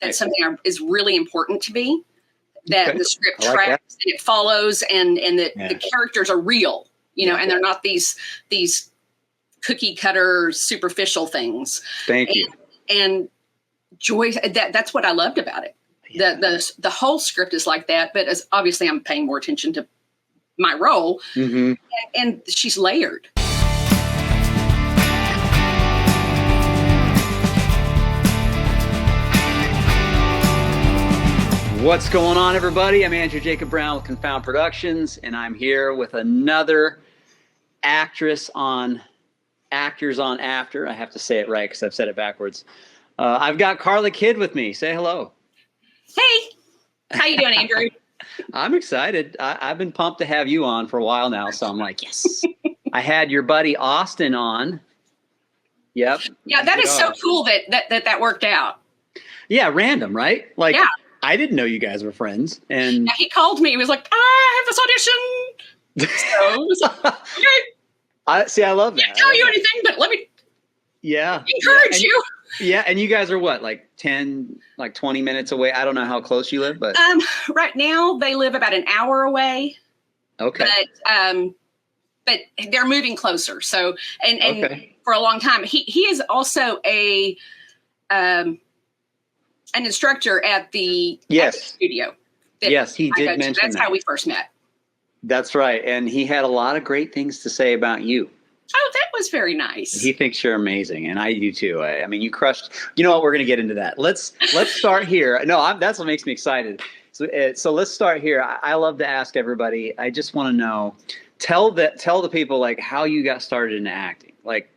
That's something is really important to me, that the script like tracks and it follows, and that the characters are real, and they're not these cookie cutter superficial things. Thank you. And Joy, that's what I loved about it. Yeah. The whole script is like that, but as obviously I'm paying more attention to my role, and she's layered. What's going on, everybody? I'm Andrew Jacob Brown with Confound Productions, and I'm here with another actress on Actors on After. I have to say it right because I've said it backwards. I've got Carla Kidd with me. Say hello. Hey, how you doing, Andrew? I'm excited. I've been pumped to have you on for a while now, so I'm like, yes. I had your buddy Austin on. Yep. Yeah, that is so cool that worked out. Yeah, random, right? Like, yeah. I didn't know you guys were friends. And yeah, he called me. He was like, I have this audition. So it was like, okay. I love that. I can't tell you anything, but let me encourage you. Yeah, and you guys are what, like 20 minutes away? I don't know how close you live, but right now they live about an hour away. Okay. But they're moving closer. So and for a long time, he is also an instructor at the studio. Yes, he did mention that's how we first met. That's right. And he had a lot of great things to say about you. Oh, that was very nice. He thinks you're amazing, and I do too. I mean, you crushed. You know what? We're going to get into that. Let's start here. No, that's what makes me excited. So let's start here. I love to ask everybody. I just want to know. Tell the people like how you got started into acting. Like,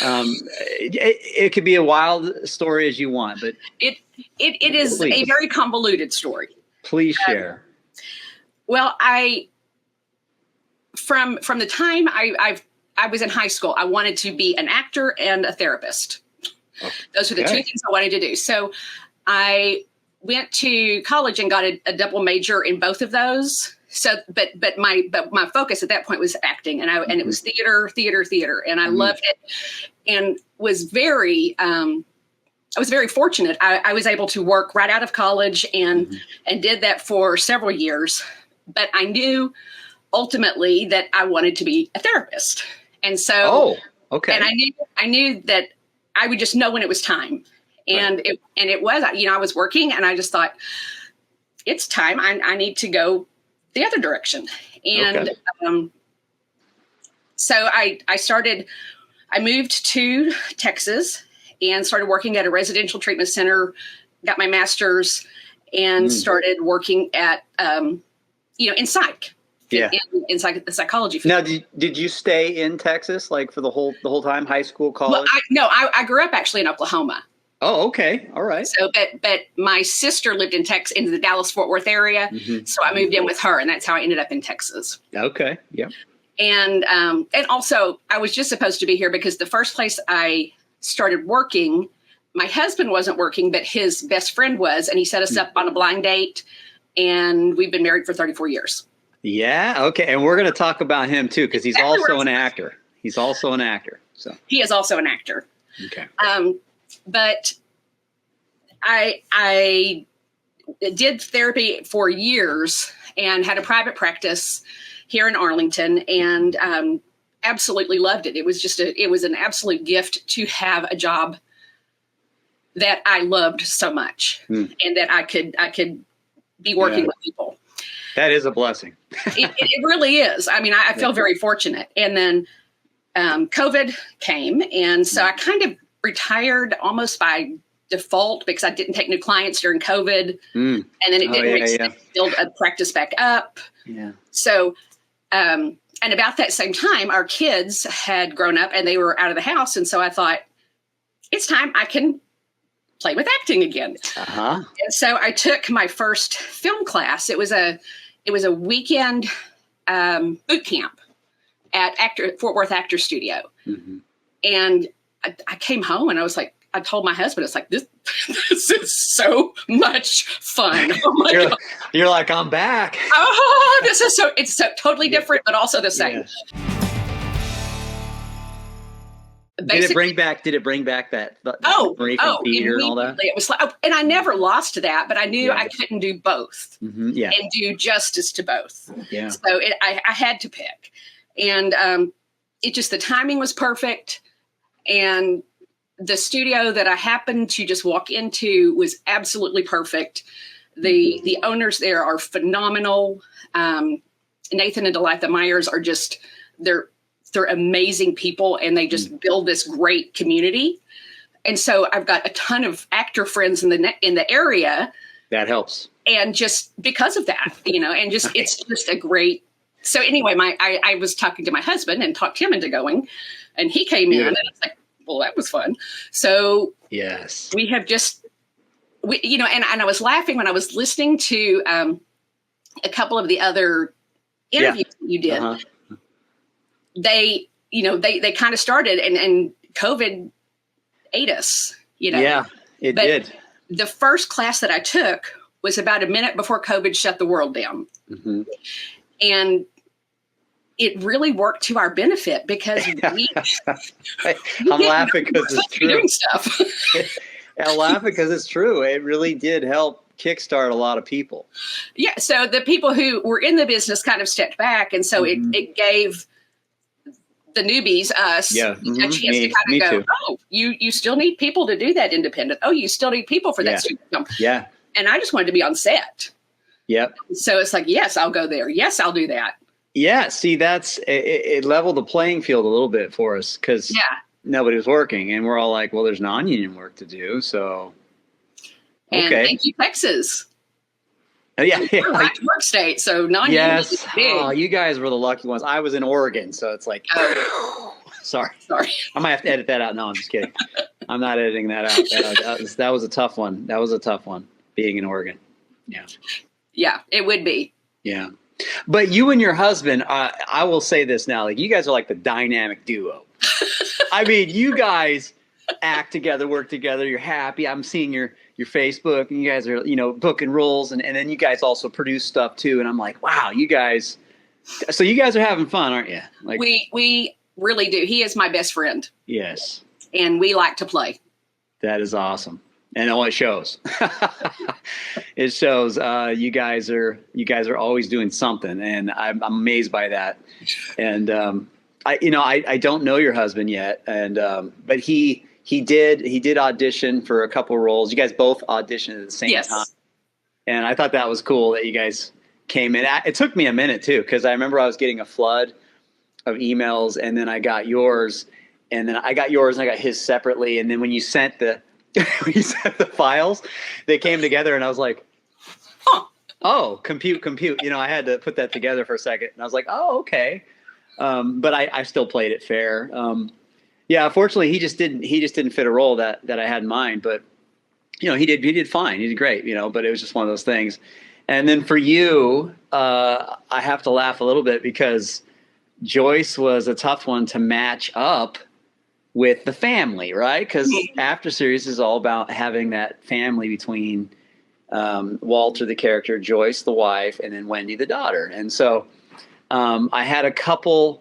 it could be a wild story as you want, but it is a very convoluted story. Please share. Well, from the time I was in high school, I wanted to be an actor and a therapist. Okay. Those were the two things I wanted to do. So I went to college and got a double major in both of those. So, but my focus at that point was acting, and it was theater, and I loved it, and was very I was very fortunate. I was able to work right out of college and did that for several years. But I knew ultimately that I wanted to be a therapist. And so, and I knew that I would just know when it was time. And it was, I was working, and I just thought, it's time. I need to go the other direction. And so I moved to Texas and started working at a residential treatment center, got my master's, and started working at, in psych. In the psychology field. Now, did you stay in Texas like for the whole time, high school, college? Well, I grew up actually in Oklahoma. Oh, okay, all right. So, but my sister lived in the Dallas-Fort Worth area, so I moved in with her, and that's how I ended up in Texas. Okay, yeah. And also, I was just supposed to be here because the first place I started working, my husband wasn't working, but his best friend was, and he set us up on a blind date, and we've been married for 34 years. Yeah. Okay. And we're going to talk about him too, because he's also an actor. He's also an actor. So he is also an actor. Okay. But I did therapy for years and had a private practice here in Arlington, and absolutely loved it. It was an absolute gift to have a job that I loved so much, and that I could be working with people. That is a blessing. It really is. I mean, I feel very fortunate. And then COVID came. And so I kind of retired almost by default because I didn't take new clients during COVID. And then it didn't make sense to build a practice back up. Yeah. So, and about that same time, our kids had grown up and they were out of the house. And so I thought, it's time I can play with acting again. And so I took my first film class. It was a weekend boot camp at Fort Worth Actor Studio. And I came home and I was like, I told my husband, it's like, this is so much fun. Oh my God. You're like, I'm back. Oh, it's so totally different, but also the same. Did it bring back that break and theater and all that? It was like, and I never lost that, but I knew I couldn't do both and do justice to both. Yeah. So I had to pick, and it just, the timing was perfect, and the studio that I happened to just walk into was absolutely perfect. The owners there are phenomenal. Nathan and Delatha Myers are just, they're amazing people, and they just build this great community. And so I've got a ton of actor friends in the area. That helps. And just because of that, and just, it's just a great, so anyway, I was talking to my husband and talked him into going, and he came in, and it's like, well, that was fun. So yes, we have just, and I was laughing when I was listening to a couple of the other interviews that you did. They kind of started and COVID ate us, Yeah, it did. The first class that I took was about a minute before COVID shut the world down. And it really worked to our benefit because I'm laughing because it's true. Doing stuff. I'm laughing because it's true. It really did help kickstart a lot of people. Yeah. So the people who were in the business kind of stepped back. And so it gave the newbies, us, a chance to kind of go, too. Oh, you still need people to do that independent. Oh, you still need people for that student film. Yeah. And I just wanted to be on set. Yep. So it's like, yes, I'll go there. Yes, I'll do that. Yeah. See, it leveled the playing field a little bit for us because nobody was working, and we're all like, well, there's non-union work to do. So, and thank you, Texas. Yeah. We're right to work state, so non-union. Yes. Oh, you guys were the lucky ones. I was in Oregon, so it's like, sorry. I might have to edit that out. No, I'm just kidding. I'm not editing that out. That was a tough one. That was a tough one, being in Oregon. Yeah. Yeah, it would be. Yeah. But you and your husband, I will say this now, like, you guys are like the dynamic duo. I mean, you guys act together, work together. You're happy. I'm seeing your Facebook, and you guys are, booking roles, and then you guys also produce stuff too. And I'm like, wow, you guys. So you guys are having fun, aren't you? Like, we really do. He is my best friend. Yes. And we like to play. That is awesome. And it shows. It shows. You guys are always doing something, and I'm amazed by that. And I don't know your husband yet, and but he did audition for a couple roles. You guys both auditioned at the same time, and I thought that was cool that you guys came in. It took me a minute too, because I remember I was getting a flood of emails, and then I got yours, and then I got his separately, and then when you sent the files, they came together, and I was like, oh, compute. I had to put that together for a second, and I was like, oh, okay. But I still played it fair. Unfortunately, he just didn't fit a role that I had in mind. But he did fine. He did great. But it was just one of those things. And then for you, I have to laugh a little bit because Joyce was a tough one to match up with the family, right? Because After Series is all about having that family between Walter, the character, Joyce, the wife, and then Wendy, the daughter. And so I had a couple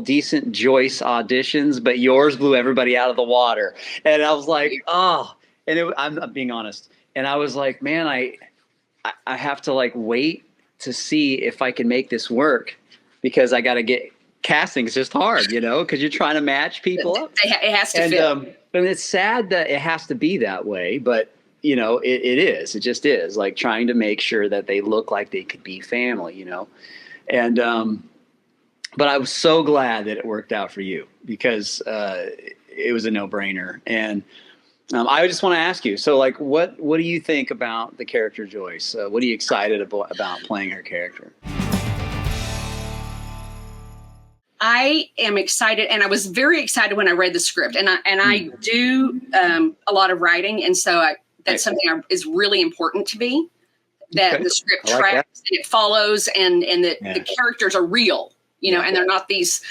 decent Joyce auditions, but yours blew everybody out of the water. And I was like, oh, and I'm being honest. And I was like, man, I have to wait to see if I can make this work, because I got to get casting. It's just hard, because you're trying to match people up. It has to fit. And it's sad that it has to be that way, but it is. It just is, like, trying to make sure that they look like they could be family, And but I was so glad that it worked out for you, because it was a no-brainer. And I just want to ask you, so what do you think about the character Joyce? What are you excited about playing her character? I am excited, and I was very excited when I read the script. And I do a lot of writing, and so that's something is really important to me. That the script tracks and it follows, and the characters are real, and they're not these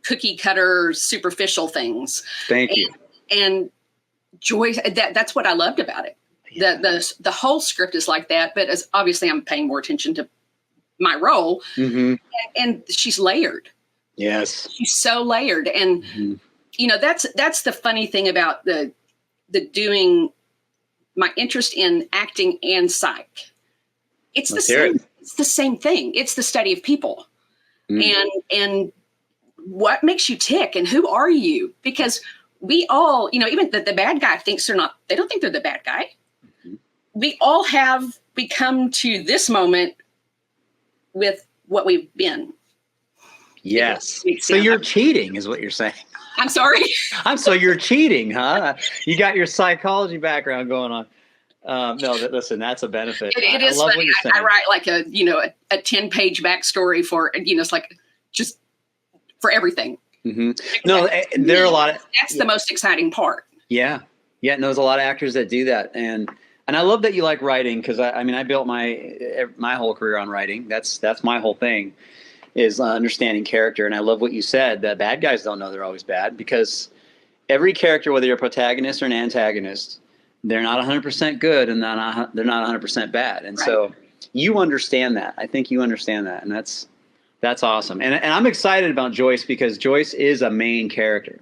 cookie cutter superficial things. Thank you. And Joyce, that's what I loved about it. Yeah. The whole script is like that, but obviously I'm paying more attention to my role, and she's layered. Yes. She's so layered. And, that's the funny thing about the doing my interest in acting and psych. It's the same. It's the same thing. It's the study of people, and what makes you tick, and who are you? Because we all, even the bad guy thinks they're not. They don't think they're the bad guy. We all have become to this moment with what we've been. Yes. So you're cheating, is what you're saying. I'm sorry. So you're cheating, huh? You got your psychology background going on. No, listen, that's a benefit. It is funny. I write like a 10-page backstory for, it's like just for everything. No, there are a lot of, that's the most exciting part. Yeah. No, there's a lot of actors that do that. And I love that you like writing, because I built my whole career on writing. That's my whole thing, is understanding character. And I love what you said, that bad guys don't know they're always bad, because every character, whether you're a protagonist or an antagonist, they're not 100% good, and they're not 100% bad. And so you understand that. I think you understand that. And that's awesome. And I'm excited about Joyce, because Joyce is a main character,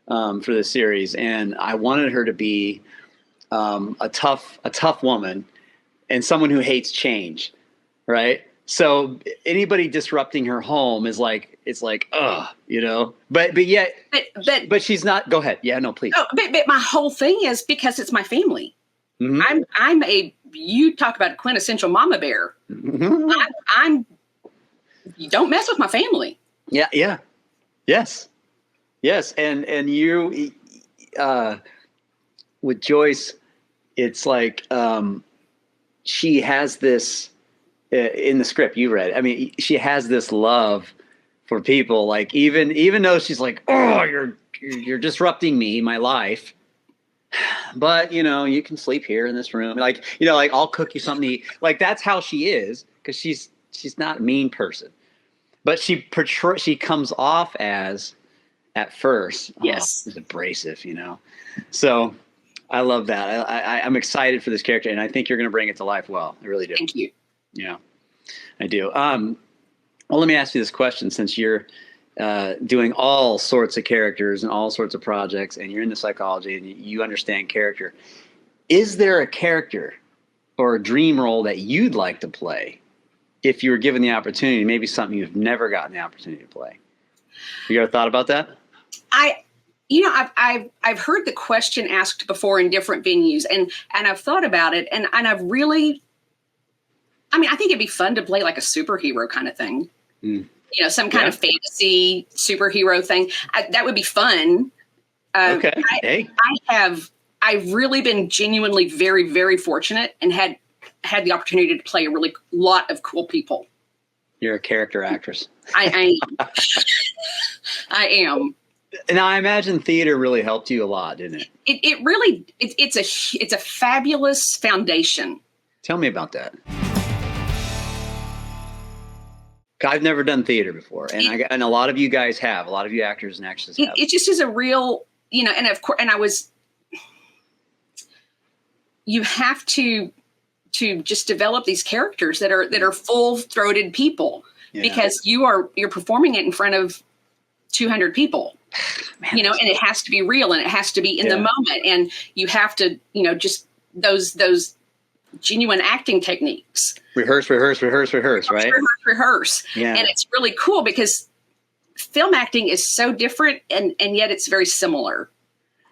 for the series. And I wanted her to be a tough woman, and someone who hates change. Right. So anybody disrupting her home is but she's not. Go ahead. Yeah, no, please. Oh, but my whole thing is because it's my family. You talk about a quintessential mama bear. You don't mess with my family. Yeah. Yes. And you, with Joyce, it's like, she has this, in the script you read, she has this love for people. Like, even though she's like, oh, you're disrupting my life, but you can sleep here in this room. I'll cook you something to eat. Like, that's how she is, because she's not a mean person, but she comes off as, at first, yes, abrasive, So I love that. I'm excited for this character, and I think you're going to bring it to life well. I really do. Thank you. Yeah, I do. Well, let me ask you this question, since you're doing all sorts of characters and all sorts of projects, and you're into psychology and you understand character. Is there a character or a dream role that you'd like to play if you were given the opportunity, maybe something you've never gotten the opportunity to play? You ever thought about that? I've heard the question asked before in different venues, and I've thought about it, and I've really, I think it'd be fun to play like a superhero kind of thing. Some kind of fantasy superhero thing. That would be fun. Okay. Hey. I've really been genuinely very, very fortunate, and had the opportunity to play a really lot of cool people. You're a character actress. I am. Now, I imagine theater really helped you a lot, didn't it? It really, it's a fabulous foundation. Tell me about that. I've never done theater before, and a lot of you guys have. A lot of you actors and actresses have. It just is a real, and of course, you have to just develop these characters that are full-throated people, because you're performing it in front of 200 people. Man, and it has to be real, and it has to be in the moment, and you have to, just those genuine acting techniques. Rehearse, right? Rehearse. Yeah. And it's really cool, because film acting is so different, and yet it's very similar.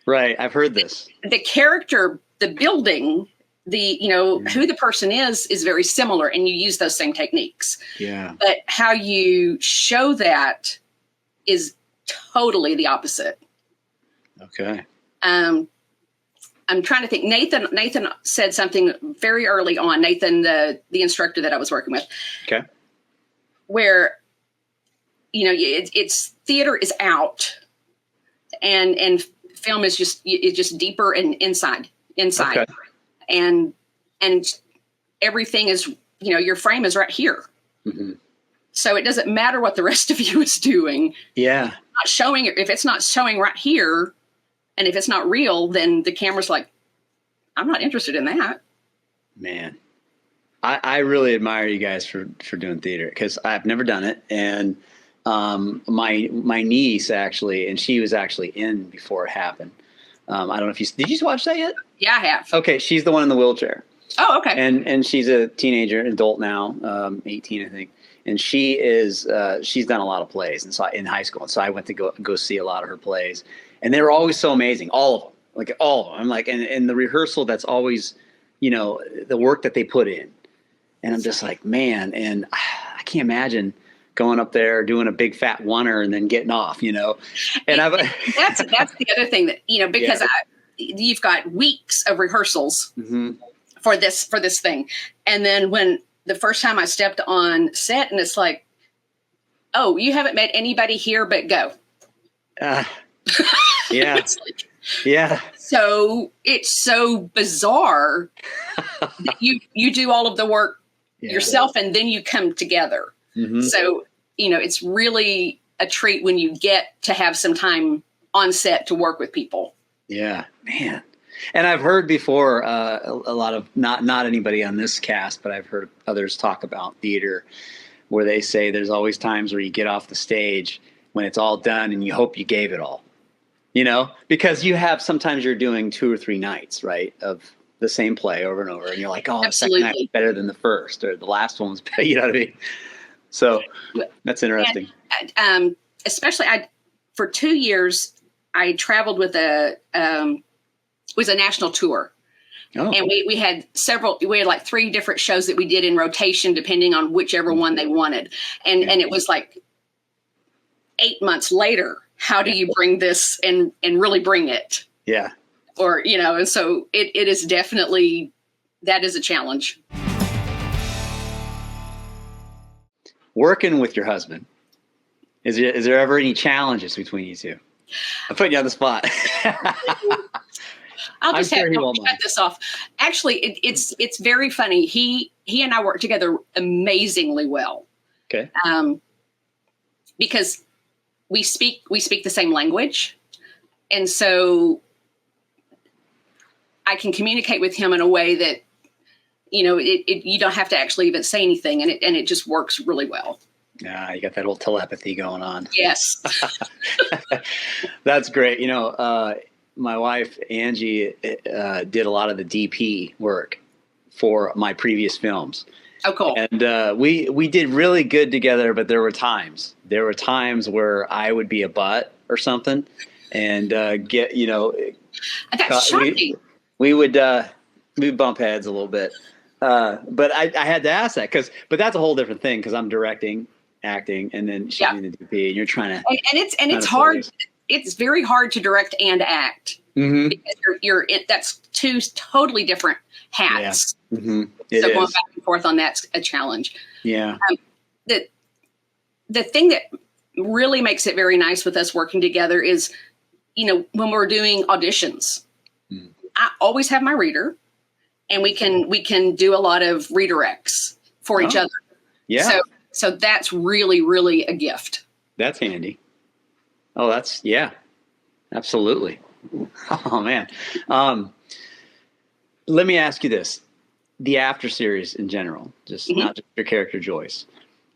Right. I've heard this. The character, the building, who the person is very similar, and you use those same techniques. Yeah. But how you show that is totally the opposite. Okay. I'm trying to think. Nathan said something very early on. Nathan, the instructor that I was working with. Okay. Where, it's theater is out, and film is just deeper and inside, okay. and everything is, your frame is right here. Mm-hmm. So it doesn't matter what the rest of you is doing. Yeah. Not showing, if it's not showing right here, and if it's not real, then the camera's like, I'm not interested in that. Man, I really admire you guys for doing theater, because I've never done it. And my niece actually, and she was actually in before it happened. I don't know if did you watch that yet? Yeah, I have. Okay, she's the one in the wheelchair. Oh, okay. And she's a teenager, adult now, 18, I think. And she's done a lot of plays, and so in high school. And so I went to go see a lot of her plays, and they were always so amazing, all of them, like all of them. I'm like, and the rehearsal, that's always, the work that they put in, and I'm just like, man, and I can't imagine going up there doing a big fat oneer and then getting off, And that's the other thing that because you've got weeks of rehearsals for this thing, and then when the first time I stepped on set, and it's like, oh, you haven't met anybody here, but go. Yeah. Yeah. So it's so bizarre that you do all of the work yourself, and then you come together. So, it's really a treat when you get to have some time on set to work with people. Yeah, man. And I've heard before a lot of not anybody on this cast, but I've heard others talk about theater where they say there's always times where you get off the stage when it's all done and you hope you gave it all, because sometimes you're doing 2 or 3 nights, right, of the same play over and over. And you're like, oh, the second night was better than the first, or the last one was better. You know what I mean? So that's interesting. And, especially for 2 years, I traveled with was a national tour. Oh. And we had like 3 different shows that we did in rotation, depending on whichever one they wanted. And it was like 8 months later, how do you bring this and really bring it? Yeah. Or, and so it is definitely, that is a challenge. Working with your husband, is there ever any challenges between you two? I'm putting you on the spot. I'll just have to cut this off. Actually, it's very funny. He and I work together amazingly well. Okay. Because we speak the same language, and so I can communicate with him in a way that you don't have to actually even say anything, and it just works really well. Yeah, you got that old telepathy going on. Yes. That's great. My wife, Angie, did a lot of the DP work for my previous films. Oh, cool. And we did really good together, but there were times where I would be a butt or something and get, that's shocking. We would bump heads a little bit. But I had to ask that but that's a whole different thing, because I'm directing, acting, and then she's doing the DP, and you're trying to, and it's hard. It's very hard to direct and act, because that's 2 totally different hats. Yeah. So going back and forth on that's a challenge. Yeah. The thing that really makes it very nice with us working together is, when we're doing auditions, I always have my reader, and we can do a lot of redirects for each other. Yeah. So that's really, really a gift. That's handy. Oh, absolutely. Oh, man. Let me ask you this. The After series in general, just not just your character, Joyce.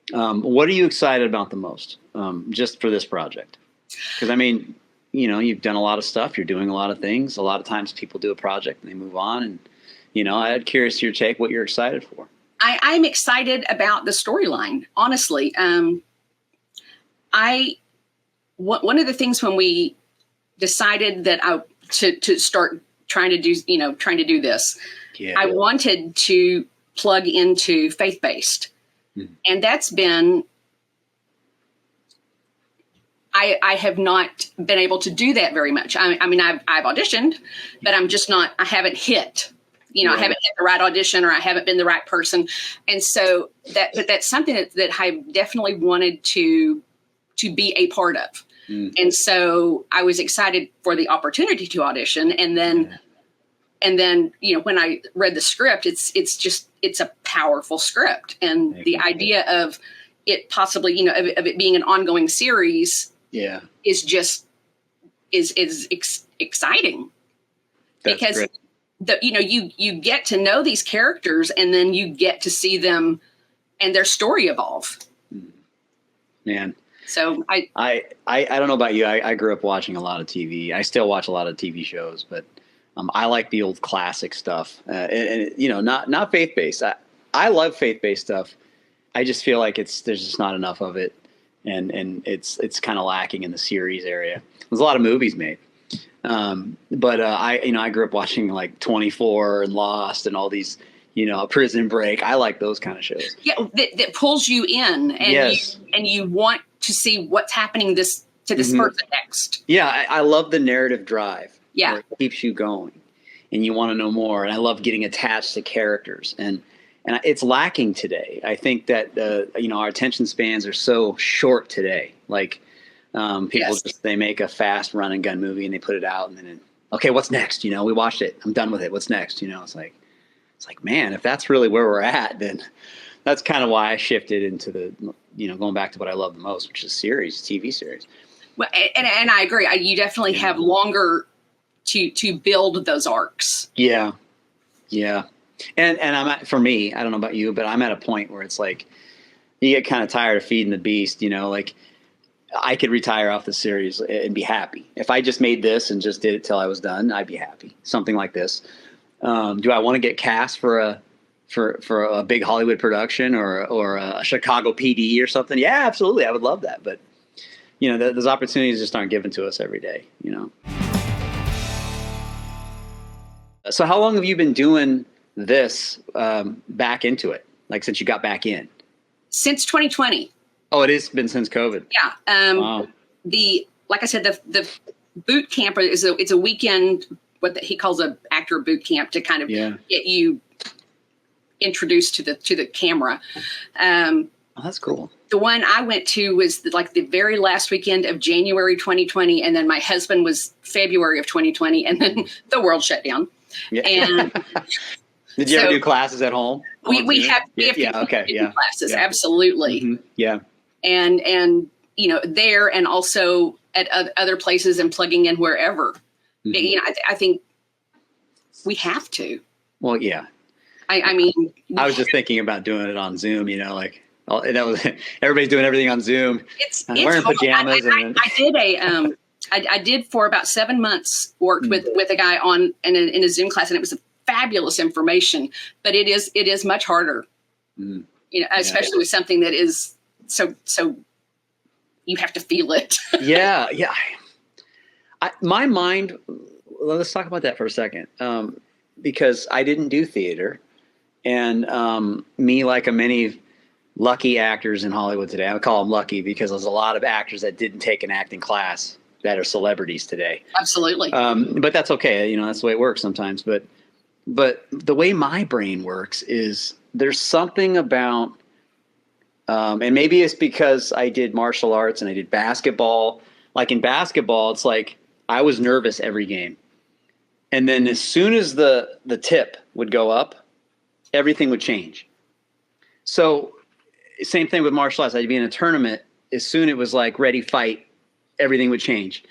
What are you excited about the most, just for this project? Because, you've done a lot of stuff. You're doing a lot of things. A lot of times people do a project and they move on. And, I'm curious your take, what you're excited for. I'm excited about the storyline, honestly. One of the things when we decided that to start trying to do this, I wanted to plug into faith-based, and that's been. I have not been able to do that very much. I've auditioned, but I'm just not. I haven't hit. I haven't hit the right audition, or I haven't been the right person, and so that's something that I definitely wanted to be a part of. And so I was excited for the opportunity to audition. And then, when I read the script, it's a powerful script. And the idea of it possibly, of it being an ongoing series is exciting. That's because great. You get to know these characters, and then you get to see them and their story evolve. Man. So I don't know about you. I grew up watching a lot of TV. I still watch a lot of TV shows, but I like the old classic stuff, and you know, not faith based. I love faith based stuff. I just feel like there's just not enough of it, and it's kind of lacking in the series area. There's a lot of movies made, but I grew up watching like 24 and Lost and all these, you know, Prison Break. I like those kind of shows. Yeah, that pulls you in, and Yes. you want to see what's happening to this person next. Yeah, I love the narrative drive. Yeah, where it keeps you going, and you want to know more. And I love getting attached to characters, and it's lacking today. I think that you know, our attention spans are so short today. Like people they make a fast run and gun movie and they put it out, and then okay, what's next? You know, we watched it. I'm done with it. What's next? You know, it's like man, if that's really where we're at, then that's kind of why I shifted into the, you know, going back to what I love the most, which is TV series. Well, and I agree. You definitely have longer to build those arcs. Yeah, yeah. And for me, I don't know about you, but I'm at a point where it's like you get kind of tired of feeding the beast. You know, like I could retire off the series and be happy if I just made this and just did it till I was done. I'd be happy. Something like this. Do I want to get cast for a big Hollywood production or a Chicago PD or something? Yeah, absolutely. I would love that. But, you know, those opportunities just aren't given to us every day, you know? So how long have you been doing this back into it? Like since you got back in? Since 2020. Oh, it has been since COVID. Yeah. Wow. Like I said, the boot camp it's a weekend, he calls a actor boot camp, to kind of get you introduced to the camera. Oh, that's cool. The one I went to was like the very last weekend of January 2020, and then my husband was February of 2020, and then the world shut down. Yeah. And did you ever do classes at home? We have to do classes, absolutely. Mm-hmm. Yeah. And you know, there and also at other places and plugging in wherever. Mm-hmm. You know, I think we have to. Well, yeah. I mean, I was just thinking about doing it on Zoom. You know, like that was everybody's doing everything on Zoom. It's wearing pajamas. I did for about 7 months worked with a guy in a Zoom class, and it was fabulous information. But it is much harder. You know, especially with something that is so you have to feel it. Yeah. My mind. Let's talk about that for a second, because I didn't do theater, and me, like many lucky actors in Hollywood today, I would call them lucky because there's a lot of actors that didn't take an acting class that are celebrities today. Absolutely. But that's okay. You know, that's the way it works sometimes. But the way my brain works is there's something about, and maybe it's because I did martial arts and I did basketball. Like in basketball, it's like I was nervous every game. And then as soon as the tip would go up, everything would change. So same thing with martial arts. I'd be in a tournament. As soon as it was like ready, fight, everything would change.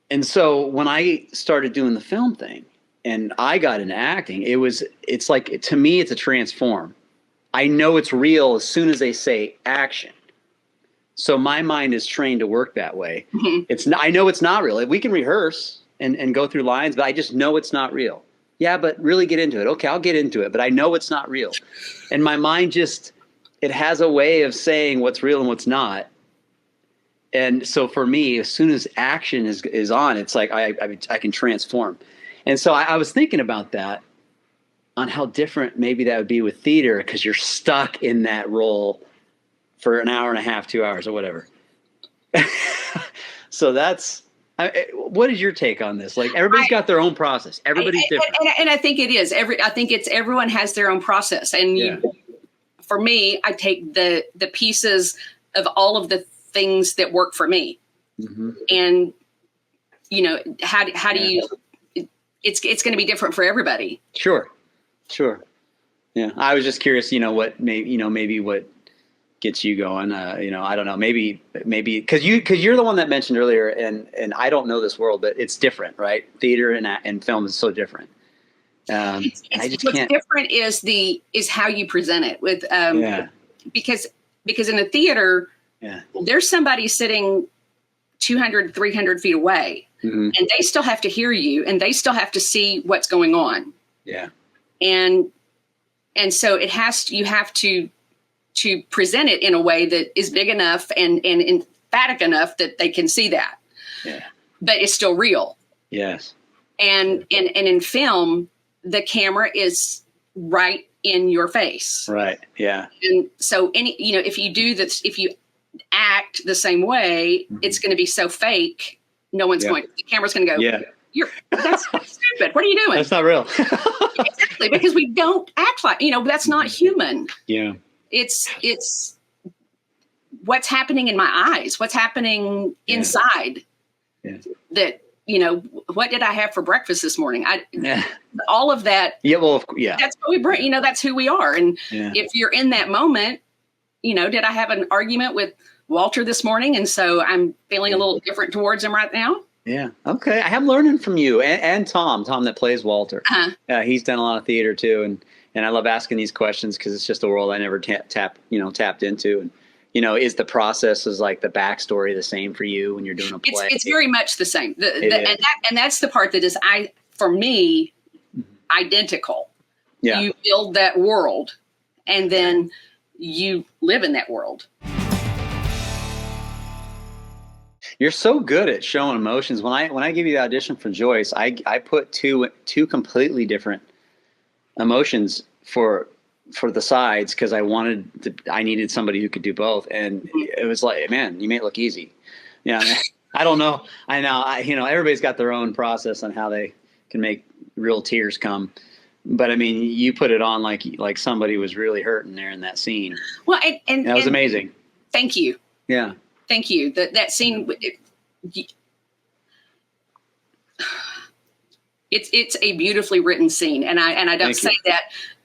And so when I started doing the film thing and I got into acting, it's like, to me, it's a transform. I know it's real as soon as they say action. So my mind is trained to work that way. Mm-hmm. I know it's not real. We can rehearse and go through lines, but I just know it's not real. Yeah, but really get into it. Okay, I'll get into it, but I know it's not real. And my mind it has a way of saying what's real and what's not. And so for me, as soon as action is on, it's like I can transform. And so I was thinking about that, on how different maybe that would be with theater, because you're stuck in that role for an hour and a half, 2 hours or whatever. So what is your take on this? Like, everybody's got their own process. Everybody's different. And I think it is. Everyone has their own process. And for me, I take the pieces of all of the things that work for me. Mm-hmm. And, you know, how do you, it's going to be different for everybody. Sure. Yeah. I was just curious, maybe what gets you going. I don't know, maybe because you're the one that mentioned earlier, and I don't know this world, but it's different, right? Theater and film is so different. What's different is how you present it with, because in the theater, Yeah. There's somebody sitting 200, 300 feet away, and they still have to hear you, and they still have to see what's going on. Yeah. And so you have to present it in a way that is big enough and emphatic enough that they can see that. Yeah. But it's still real. Yes. And in film, the camera is right in your face. Right. Yeah. And so if you do this, if you act the same way, it's going to be so fake. No one's the camera's going to go, that's stupid. What are you doing? That's not real. Exactly. Because we don't act like, that's not human. Yeah. It's what's happening in my eyes, what's happening inside that, what did I have for breakfast this morning? All of that. Yeah. Well, that's what we bring, that's who we are. And if you're in that moment, did I have an argument with Walter this morning? And so I'm feeling a little different towards him right now. Yeah. Okay. I am learning from you and Tom that plays Walter. He's done a lot of theater too. And I love asking these questions because it's just a world I never tapped into. And, is the process like the backstory the same for you when you're doing a play? It's very much the same. And that's the part that is, for me, identical. Yeah. You build that world and then you live in that world. You're so good at showing emotions. When I give you the audition for Joyce, I put two completely different emotions for the sides because I needed somebody who could do both, and it was like, man, you may look easy. Yeah, I don't know. I know. Everybody's got their own process on how they can make real tears come. But I mean, you put it on like somebody was really hurting there in that scene. Well, and that was amazing. Thank you. Yeah. Thank you. That scene, it's a beautifully written scene, and I don't say that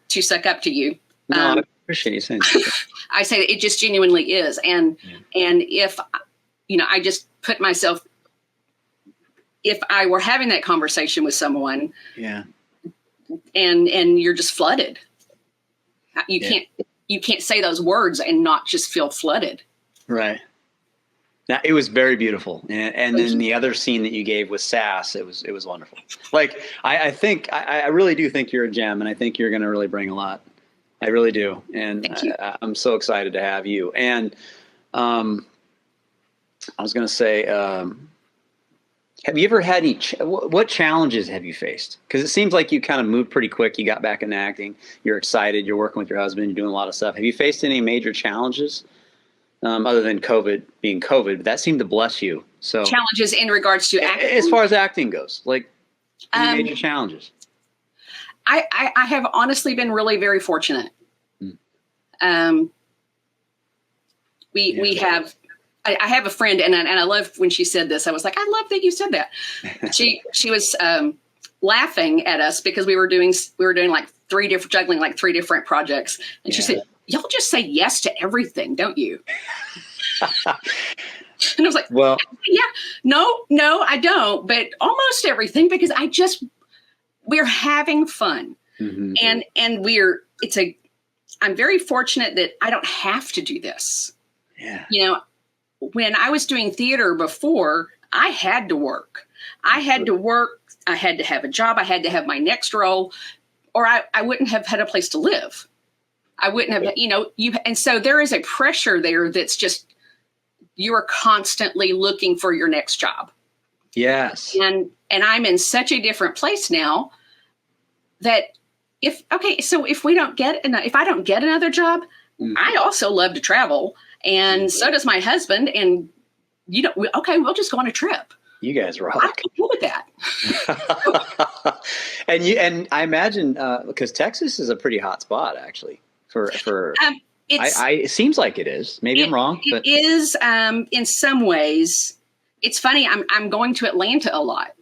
to suck up to you. No, I appreciate you saying that. I say that it just genuinely is, and if I just put myself, if I were having that conversation with someone, and you're just flooded, you can't say those words and not just feel flooded. Right. Now, it was very beautiful, and then the other scene that you gave with Sass, it was wonderful. Like I really do think you're a gem, and I think you're going to really bring a lot. I really do, and I'm so excited to have you. And I was going to say, have you ever had any? What challenges have you faced? Because it seems like you kind of moved pretty quick. You got back into acting. You're excited. You're working with your husband. You're doing a lot of stuff. Have you faced any major challenges? Other than COVID being COVID, but that seemed to bless you. So challenges in regards to acting, as far as acting goes, like any major challenges. I have honestly been really very fortunate. We have. I have a friend, and I love when she said this. I was like, I love that you said that. She was laughing at us because we were doing like juggling like three different projects, and she said, y'all just say yes to everything, don't you? And I was like, well, yeah, no, I don't, but almost everything, because we're having fun. Mm-hmm. And I'm very fortunate that I don't have to do this. Yeah. When I was doing theater before, I had to work. I had to have a job. I had to have my next role, or I wouldn't have had a place to live. I wouldn't have, and so there is a pressure there that's just, you are constantly looking for your next job. Yes. And I'm in such a different place now that if I don't get another job, I also love to travel. And so does my husband. And, we'll just go on a trip. You guys rock. I'm cool with that. And I imagine, because Texas is a pretty hot spot, actually. It seems like it is. Maybe I'm wrong. But. It is in some ways. It's funny. I'm going to Atlanta a lot.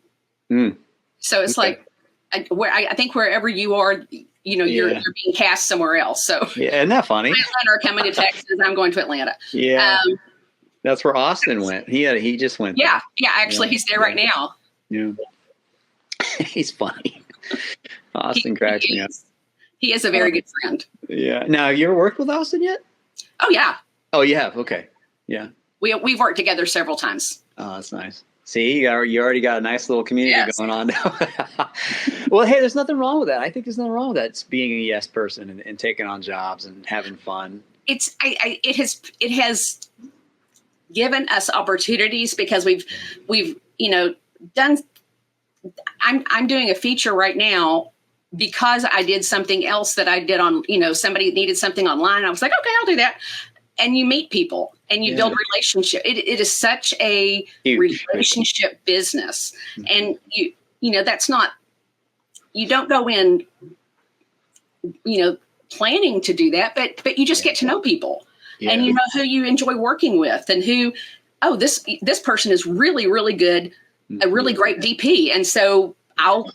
So it's like I think wherever you are, you're being cast somewhere else. So isn't that funny? Atlanta are coming to Texas. I'm going to Atlanta. Yeah, that's where Austin went. He just went. Yeah, there. Actually, he's there right now. Yeah, he's funny. Austin cracks me up. He is a very good friend. Yeah. Now, you ever worked with Austin yet? Oh, yeah. Oh, you have? Okay. Yeah. We've worked together several times. Oh, that's nice. See, you already got a nice little community Yes. going on now. Well, hey, there's nothing wrong with that. I think there's nothing wrong with that. It's being a yes person and taking on jobs and having fun. It has given us opportunities because we've done. I'm doing a feature right now because I did something else that I did on, somebody needed something online. I was like, okay, I'll do that. And you meet people and you build relationship. It is such a relationship business. And that's not, you don't go in, planning to do that, but you just get to know people and you know who you enjoy working with and who, this person is really, really good, a really great DP. And so I'll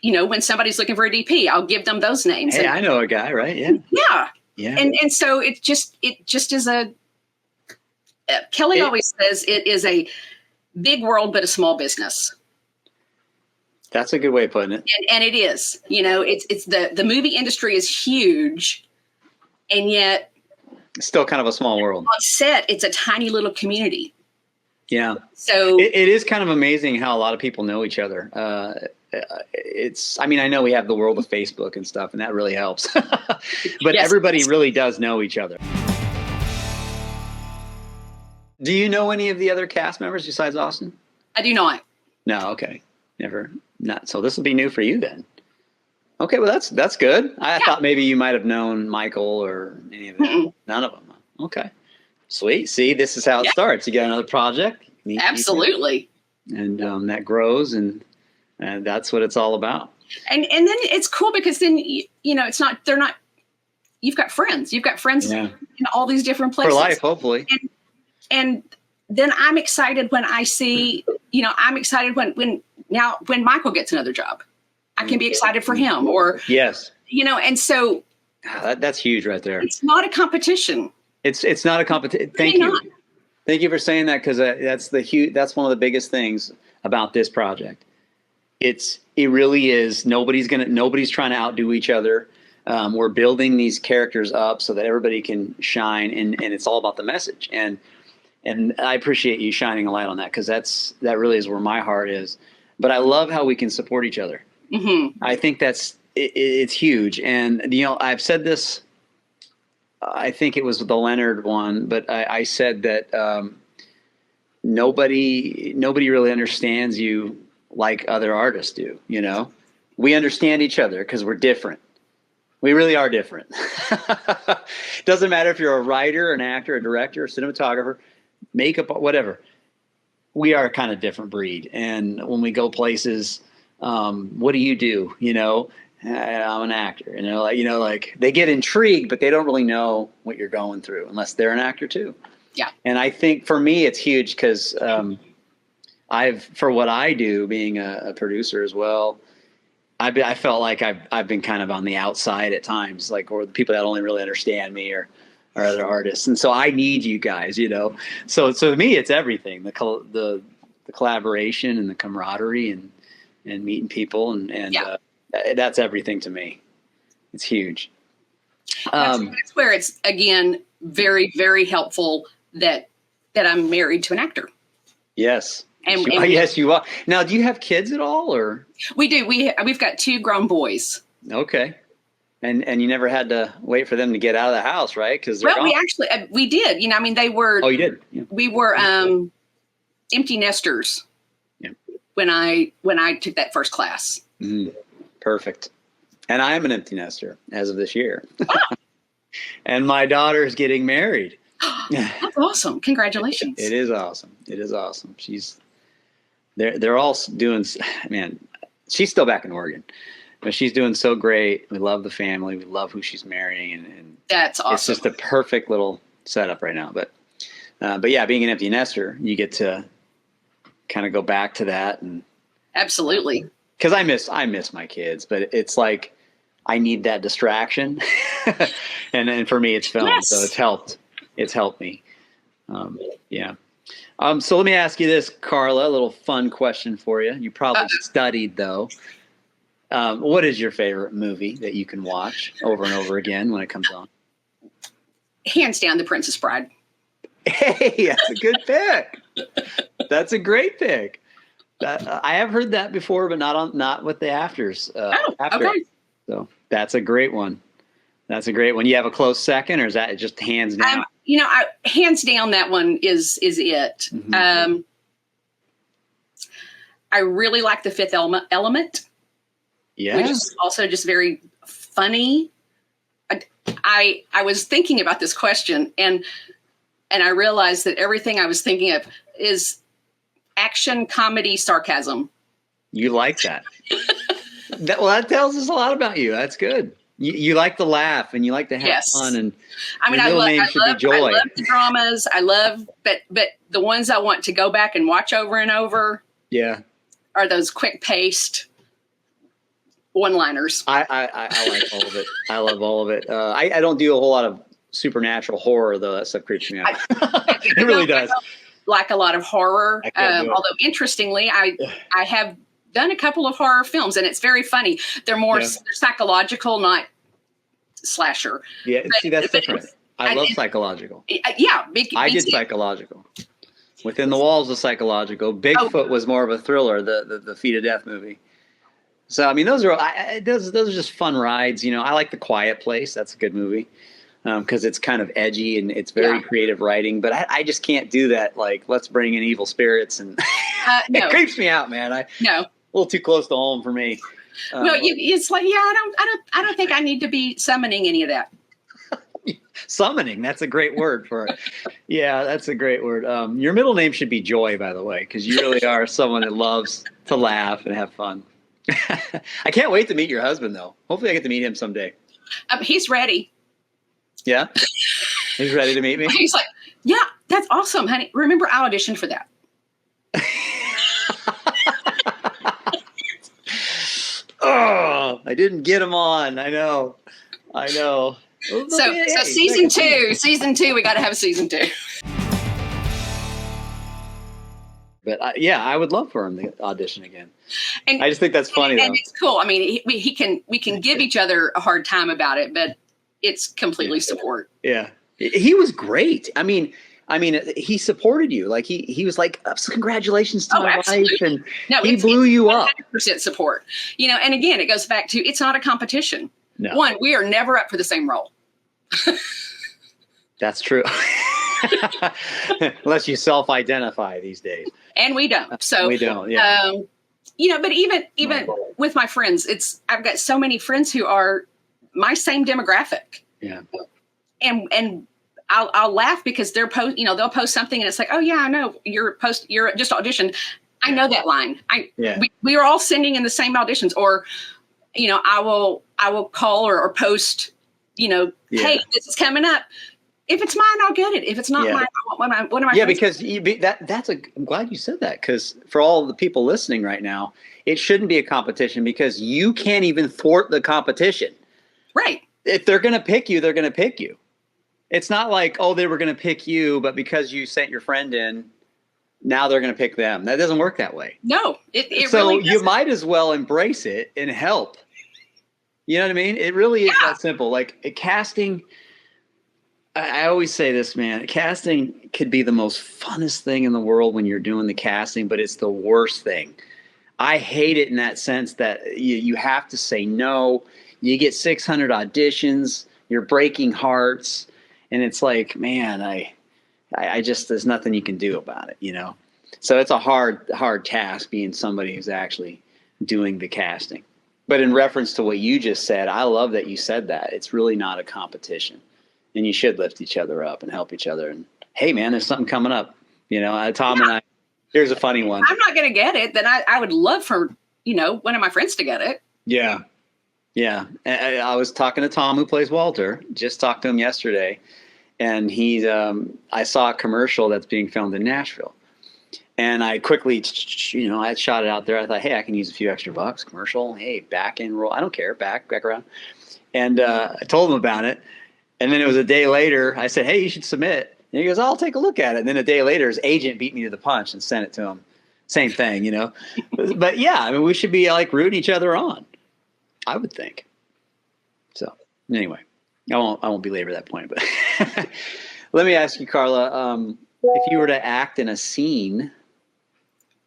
when somebody's looking for a DP, I'll give them those names. Hey, I know a guy, right? Yeah. Yeah. Yeah. And so it just is Kelly always says it is a big world, but a small business. That's a good way of putting it. And it is, it's the movie industry is huge, and yet it's still kind of a small world. On set, it's a tiny little community. Yeah. So it is kind of amazing how a lot of people know each other. I know we have the world of Facebook and stuff, and that really helps. But everybody really does know each other. Do you know any of the other cast members besides Austin? I do not. No. Okay. Never. Not. So this will be new for you then. Okay. Well, that's good. I thought maybe you might have known Michael or any of them. Mm-mm. None of them. Okay. Sweet. See, this is how it starts. You get another project. Absolutely. And that grows, and that's what it's all about. And then it's cool because then it's not, they're not, you've got friends in all these different places for life, hopefully. And then I'm excited when I see, I'm excited when Michael gets another job, I can be excited for him and so that's huge right there. It's not a competition. It's not a competition. Thank you. Thank you for saying that, because that's one of the biggest things about this project. It really is. Nobody's trying to outdo each other. We're building these characters up so that everybody can shine, and it's all about the message. And I appreciate you shining a light on that, because that really is where my heart is. But I love how we can support each other. Mm-hmm. I think it's huge. And I've said this. I think it was the Leonard one, but I said that nobody really understands you like other artists do. We understand each other because we're different. We really are different. Doesn't matter if you're a writer, an actor, a director, a cinematographer, makeup, whatever. We are a kind of different breed. And when we go places, what do you do? I'm an actor, like they get intrigued, but they don't really know what you're going through unless they're an actor too. Yeah. And I think for me, it's huge because for what I do, being a producer as well, I felt like I've been kind of on the outside at times, or the people that only really understand me or other artists. And so I need you guys, so to me, it's everything, the collaboration and the camaraderie and meeting people and that's everything to me. It's huge. That's where it's, again, very, very helpful that I'm married to an actor. Yes. Yes, you are. Now, do you have kids at all, or? We do. We've got 2 grown boys. Okay. And you never had to wait for them to get out of the house, right? Because we actually we did. They were. Oh, you did. Yeah. We were empty nesters. Yeah. When I took that first class. Mm. Perfect. And I am an empty nester as of this year. And my daughter is getting married. That's awesome. Congratulations. It is awesome. It is awesome. They're all doing, man, she's still back in Oregon, but she's doing so great. We love the family. We love who she's marrying. And that's awesome. It's just a perfect little setup right now. But yeah, being an empty nester, you get to kind of go back to that. And absolutely. Because I miss my kids, but it's like I need that distraction, and for me it's film, so it's helped me. Yeah. So let me ask you this, Carla, a little fun question for you. You probably studied though. What is your favorite movie that you can watch over and over again when it comes on? Hands down, The Princess Bride. Hey, that's a good pick. That's a great pick. I have heard that before, but not with the afters. Oh, After. okay. So that's a great one. That's a great one. You have a close second, or is that just hands down? Hands down, that one is it. Mm-hmm. I really like The Fifth Element, Yeah. which is also just very funny. I was thinking about this question, and I realized that everything I was thinking of is action, comedy, sarcasm. You like that. That tells us a lot about you. That's good. You like to laugh and you like to have fun. And I mean, I love the dramas. But the ones I want to go back and watch over and over. Yeah. Are those quick paced one-liners. I like all of it. I love all of it. I don't do a whole lot of supernatural horror, though. That stuff creeps me out. It really does. Like a lot of horror. Although interestingly, I have done a couple of horror films, and it's very funny. They're more psychological, not slasher. Yeah, see, that's different. I love psychological. Yeah. I did psychological. Within the Walls of Psychological. Bigfoot was more of a thriller, the Feet of Death movie. So, I mean, those are just fun rides. You know, I like The Quiet Place. That's a good movie because it's kind of edgy and it's very creative writing. But I just can't do that. Like, let's bring in evil spirits. And it creeps me out, man. A little too close to home for me. Well, it's like, I don't think I need to be summoning any of that. Summoning, that's a great word for it. Yeah, that's a great word. Your middle name should be Joy, by the way, because you really are someone that loves to laugh and have fun. I can't wait to meet your husband, though. Hopefully I get to meet him someday. He's ready. Yeah? He's ready to meet me? He's like, yeah, that's awesome, honey. Remember, I auditioned for that. Oh, I didn't get him on. I know. So season two, we got to have a season 2. But I would love for him to audition again. And I just think that's funny, though. And it's cool. I mean, we can give each other a hard time about it, but it's completely support. Yeah, he was great. I mean, he supported you. Like he was like, congratulations to my wife, and he blew you up. 100% support. You know, and again, it goes back to it's not a competition. No. One, we are never up for the same role. That's true. Unless you self-identify these days. And we don't. So we don't. Yeah. But even with my friends, I've got so many friends who are my same demographic. Yeah. And I'll laugh because they'll post something and it's like, oh yeah, I know you're just auditioned. I know that line. We are all sending in the same auditions, or, I will call or post, hey, this is coming up. If it's mine, I'll get it. If it's not mine, I want one of my friends. Because I'm glad you said that, because for all the people listening right now, it shouldn't be a competition because you can't even thwart the competition. Right. If they're going to pick you, they're going to pick you. It's not like, oh, they were going to pick you, but because you sent your friend in, now they're going to pick them. That doesn't work that way. No, it so really doesn't. You might as well embrace it and help. You know what I mean? It really is that simple. Like casting, I always say this, man, casting could be the most funnest thing in the world when you're doing the casting, but it's the worst thing. I hate it in that sense that you have to say no. You get 600 auditions, you're breaking hearts. And it's like, man, I just, there's nothing you can do about it, So it's a hard task being somebody who's actually doing the casting. But in reference to what you just said, I love that you said that. It's really not a competition. And you should lift each other up and help each other. And hey, man, there's something coming up. Tom and I, here's a funny one. I'm not going to get it. Then I would love for, one of my friends to get it. Yeah. Yeah. I was talking to Tom, who plays Walter, just talked to him yesterday. And I saw a commercial that's being filmed in Nashville. And I quickly, I shot it out there. I thought, hey, I can use a few extra bucks. Commercial. Hey, back in roll. I don't care. Back around. And I told him about it. And then it was a day later. I said, hey, you should submit. And he goes, I'll take a look at it. And then a day later, his agent beat me to the punch and sent it to him. Same thing, But yeah, I mean, we should be like rooting each other on, I would think. So anyway. I won't belabor that point, but Let me ask you, Carla, if you were to act in a scene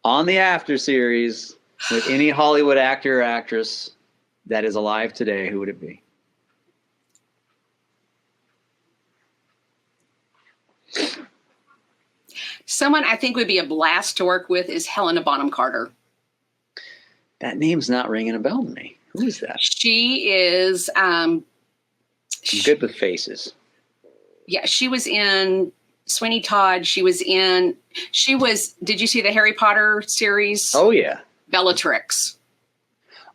on the After series with any Hollywood actor or actress that is alive today, who would it be? Someone I think would be a blast to work with is Helena Bonham Carter. That name's not ringing a bell to me. Who is that? She is. I'm good with faces. Yeah, she was in Sweeney Todd. Did you see the Harry Potter series? Oh, yeah. Bellatrix.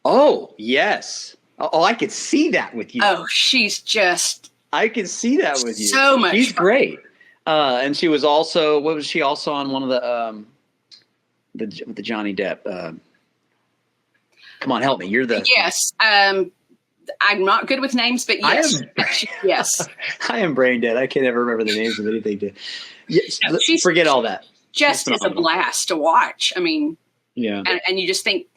Oh, yes. Oh, I could see that with you. Oh, she's just. I could see that with you. So much. She's great. And she was also, what was she also on one of the Johnny Depp? Come on, help me. You're the. Yes. I'm not good with names, but yes. Yes. I am brain dead. I can't ever remember the names of anything. Yes, no, forget all that. Just is a blast to watch. I mean, yeah. And you just think,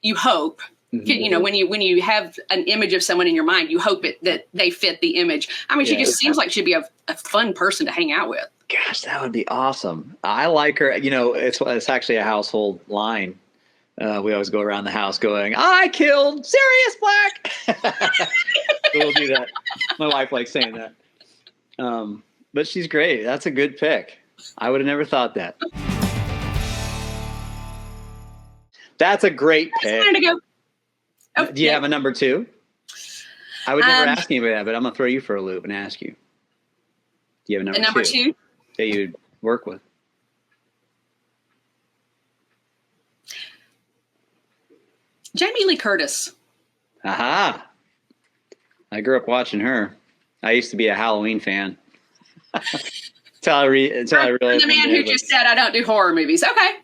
you hope, you know, when you have an image of someone in your mind, you hope that they fit the image. I mean, she just seems like she'd be a fun person to hang out with. Gosh, that would be awesome. I like her. You know, it's actually a household line. We always go around the house going, I killed Sirius Black. We'll do that. My wife likes saying that. But she's great. That's a good pick. I would have never thought that. That's a great pick. To go. Oh, do you have a number 2? I would never ask anybody that, but I'm going to throw you for a loop and ask you. Do you have a number 2 that you'd work with? Jamie Lee Curtis. Aha. I grew up watching her. I used to be a Halloween fan. until I realized. The man who just said, I don't do horror movies. Okay.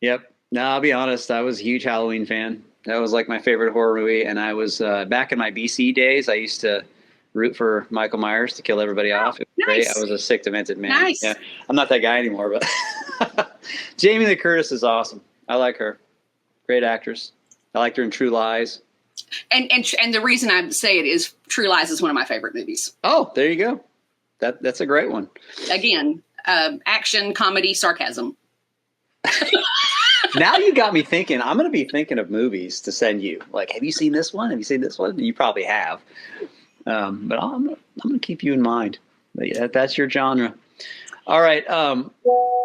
Yep. No, I'll be honest. I was a huge Halloween fan. That was like my favorite horror movie. And I was, back in my BC days, I used to root for Michael Myers to kill everybody off. It was great. I was a sick, demented man. Nice. Yeah. I'm not that guy anymore, but Jamie Lee Curtis is awesome. I like her. Great actress. I liked her in True Lies. And the reason I say it is True Lies is one of my favorite movies. Oh, there you go. That's a great one. Again, action, comedy, sarcasm. Now you got me thinking. I'm going to be thinking of movies to send you. Like, have you seen this one? Have you seen this one? You probably have. But I'm going to keep you in mind. But yeah, that's your genre. All right.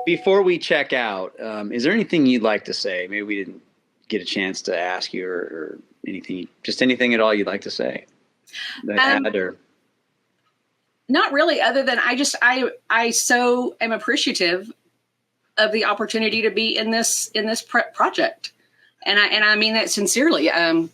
Before we check out, is there anything you'd like to say? Maybe we didn't get a chance to ask you or anything, just anything at all you'd like to say? Not really, other than I so am appreciative of the opportunity to be in this project. And I mean that sincerely. I'm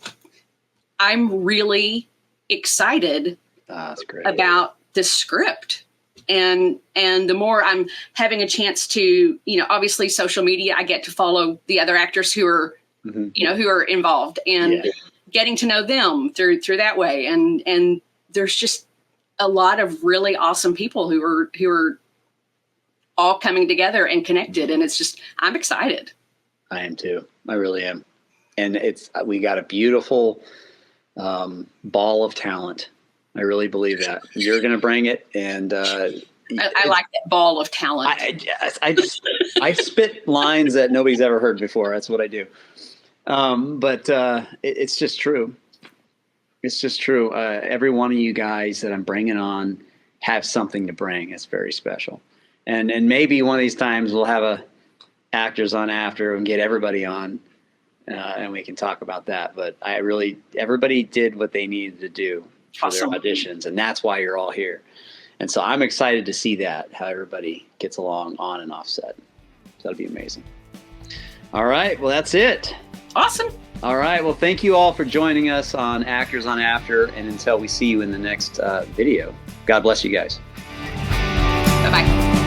really excited about the script. And the more I'm having a chance to, obviously social media, I get to follow the other actors who are, who are involved and getting to know them through that way. And there's just a lot of really awesome people who are all coming together and connected. And it's just, I'm excited. I am too. I really am. And we got a beautiful ball of talent. I really believe that you're going to bring it. And I like that ball of talent. I spit lines that nobody's ever heard before. That's what I do. But it's just true. It's just true. Every one of you guys that I'm bringing on have something to bring. It's very special. And maybe one of these times we'll have a actors on after and get everybody on, and we can talk about that. But everybody did what they needed to do for their auditions, and that's why you're all here. And so I'm excited to see how everybody gets along on and off set. So that'll be amazing. All right. Well, that's it. Awesome. All right. Well, thank you all for joining us on Actors on After. And until we see you in the next video, God bless you guys. Bye-bye.